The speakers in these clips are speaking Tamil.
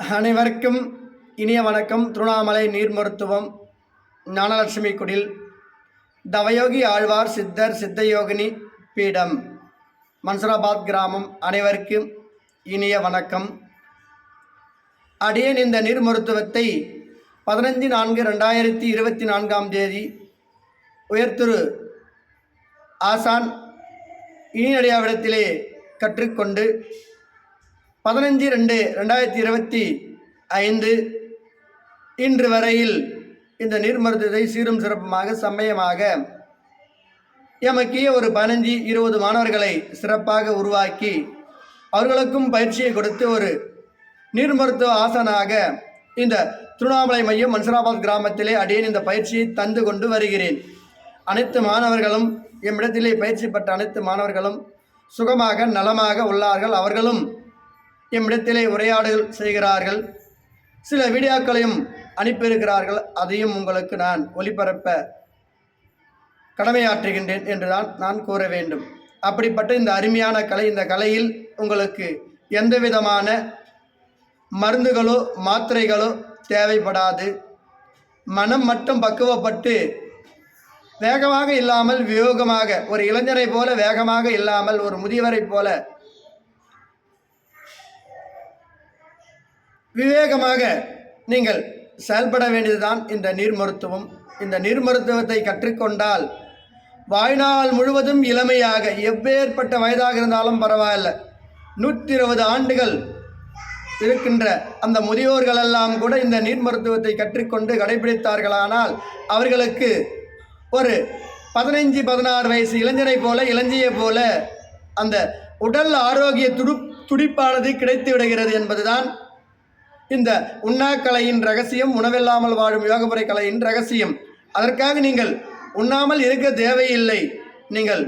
அனைவருக்கும் இனிய வணக்கம். திருவண்ணாமலை நீர் மருத்துவம் ஞானலட்சுமி குடில் தவயோகி ஆழ்வார் சித்தர் சித்தயோகினி பீடம் மன்சராபாத் கிராமம். அனைவருக்கும் இனிய வணக்கம். அடியேன் இந்த நீர் மருத்துவத்தை 15/4/2024 உயர்திரு ஆசான் இனியடியாவிடத்திலே கற்றுக்கொண்டு 15/2/2025 இன்று வரையில் இந்த நீர் மருத்துவத்தை சீரும் சிறப்புமாக செம்மையமாக எமக்கிய ஒரு 15-20 மாணவர்களை சிறப்பாக உருவாக்கி அவர்களுக்கும் பயிற்சியை கொடுத்து ஒரு நீர் மருத்துவ ஆசனாக இந்த திருவண்ணாமலை மையம் மன்சராபாத் கிராமத்திலே அடியேன் இந்த பயிற்சியை தந்து கொண்டு வருகிறேன். அனைத்து மாணவர்களும் எம்மிடத்திலே பயிற்சி பெற்ற அனைத்து மாணவர்களும் சுகமாக நலமாக உள்ளார்கள். அவர்களும் எம்மிடத்திலே உரையாடல் செய்கிறார்கள். சில வீடியோக்களையும் அனுப்பியிருக்கிறார்கள். அதையும் உங்களுக்கு நான் ஒளிபரப்ப கடமையாற்றுகின்றேன் என்றுதான் நான் கூற வேண்டும். அப்படிப்பட்ட இந்த அருமையான கலை, இந்த கலையில் உங்களுக்கு எந்த விதமான மருந்துகளோ மாத்திரைகளோ தேவைப்படாது. மனம் மட்டும் பக்குவப்பட்டு வேகமாக இல்லாமல் வியோகமாக, ஒரு இளைஞரை போல வேகமாக இல்லாமல் ஒரு முதியவரை போல விவேகமாக நீங்கள் செயல்பட வேண்டியதுதான் இந்த நீர் மருத்துவம். இந்த நீர் மருத்துவத்தை கற்றுக்கொண்டால் வாழ்நாள் முழுவதும் இளமையாக, எவ்வேற்பட்ட வயதாக இருந்தாலும் பரவாயில்லை, 120 ஆண்டுகள் இருக்கின்ற அந்த முதியோர்களெல்லாம் கூட இந்த நீர் மருத்துவத்தை கற்றுக்கொண்டு கடைபிடித்தார்களானால் அவர்களுக்கு ஒரு 15-16 வயசு இளைஞரை போல, இளஞ்சியை போல அந்த உடல் ஆரோக்கிய துடிப்பானது கிடைத்து விடுகிறது என்பதுதான் இந்த உண்ணாக்கலையின் ரகசியம், உணவில்லாமல் வாழும் யோகமுறை கலையின் ரகசியம். அதற்காக நீங்கள் உண்ணாமல் இருக்க தேவையில்லை. நீங்கள்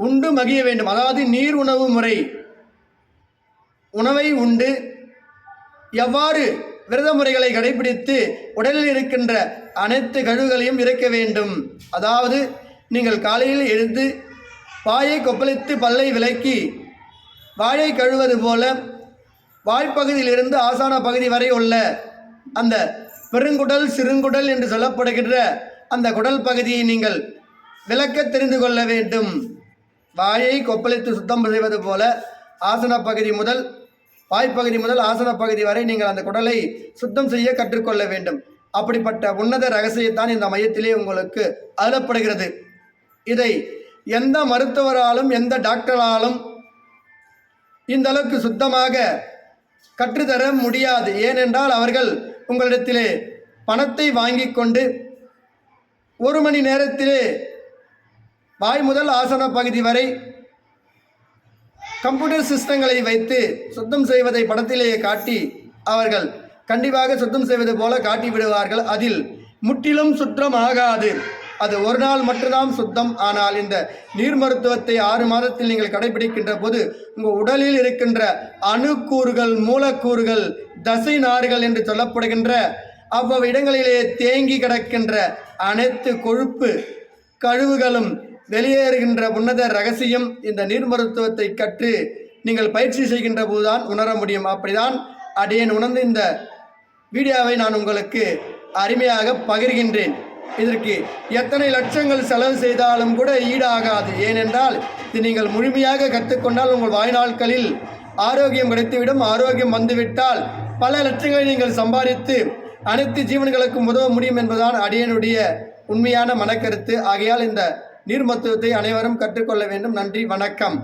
உண்டு மகிழ வேண்டும். அதாவது நீர் உணவு முறை, உணவை உண்டு எவ்வாறு விரத முறைகளை கடைபிடித்து உடலில் இருக்கின்ற அனைத்து கழிவுகளையும் இறக்க வேண்டும். அதாவது நீங்கள் காலையில் எழுந்து வாயை கொப்பளித்து பல்லை விலக்கி வாயை கழுவது போல வாய்ப்பகுதியிலிருந்து ஆசான பகுதி வரை உள்ள அந்த பெருங்குடல் சிறுங்குடல் என்று சொல்லப்படுகின்ற அந்த குடல் பகுதியை நீங்கள் விளக்க தெரிந்து கொள்ள வேண்டும். வாயை கொப்பளித்து சுத்தம் செய்வது போல ஆசன பகுதி முதல், வாய்ப்பகுதி முதல் ஆசன பகுதி வரை நீங்கள் அந்த குடலை சுத்தம் செய்ய கற்றுக்கொள்ள வேண்டும். அப்படிப்பட்ட உன்னத ரகசியத்தான் இந்த மையத்திலே உங்களுக்கு அருளப்படுகிறது. இதை எந்த மருத்துவராலும் எந்த டாக்டராலும் இந்த அளவுக்கு சுத்தமாக கற்றுத்தர முடியாது. ஏனென்றால் அவர்கள் உங்களிடத்திலே பணத்தை வாங்கி கொண்டு 1 மணி நேரத்திலே வாய் முதல் ஆசன பகுதி வரை கம்ப்யூட்டர் சிஸ்டங்களை வைத்து சுத்தம் செய்வதை படத்திலேயே காட்டி அவர்கள் கண்டிப்பாக சுத்தம் செய்வது போல காட்டி விடுவார்கள். அதில் முற்றிலும் சுத்தம் ஆகாது. அது ஒரு நாள் மட்டும்தான் சுத்தம். ஆனால் இந்த நீர் மருத்துவத்தை 6 மாதத்தில் நீங்கள் கடைபிடிக்கின்ற போது உங்கள் உடலில் இருக்கின்ற அணுக்கூறுகள், மூலக்கூறுகள், தசை நார்கள் என்று சொல்லப்படுகின்ற அவ்வளவு இடங்களிலே தேங்கி கிடக்கின்ற அனைத்து கொழுப்பு கழிவுகளும் வெளியேறுகின்ற உன்னத ரகசியம் இந்த நீர் மருத்துவத்தை கற்று நீங்கள் பயிற்சி செய்கின்ற போதுதான் உணர முடியும். அப்படிதான் அடியேன் உணர்ந்து இந்த வீடியோவை நான் உங்களுக்கு அருமையாக பகிர்கின்றேன். இதற்கு எத்தனை லட்சங்கள் செலவு செய்தாலும் கூட ஈடாகாது. ஏனென்றால் இது நீங்கள் முழுமையாக கற்றுக்கொண்டால் உங்கள் வாழ்நாட்களில் ஆரோக்கியம் கிடைத்துவிடும். ஆரோக்கியம் வந்துவிட்டால் பல லட்சங்களை நீங்கள் சம்பாதித்து அனைத்து ஜீவன்களுக்கும் உதவ முடியும் என்பதுதான் அடியனுடைய உண்மையான மனக்கருத்து. ஆகையால் இந்த நீர் மருத்துவத்தை அனைவரும் கற்றுக்கொள்ள வேண்டும். நன்றி, வணக்கம்.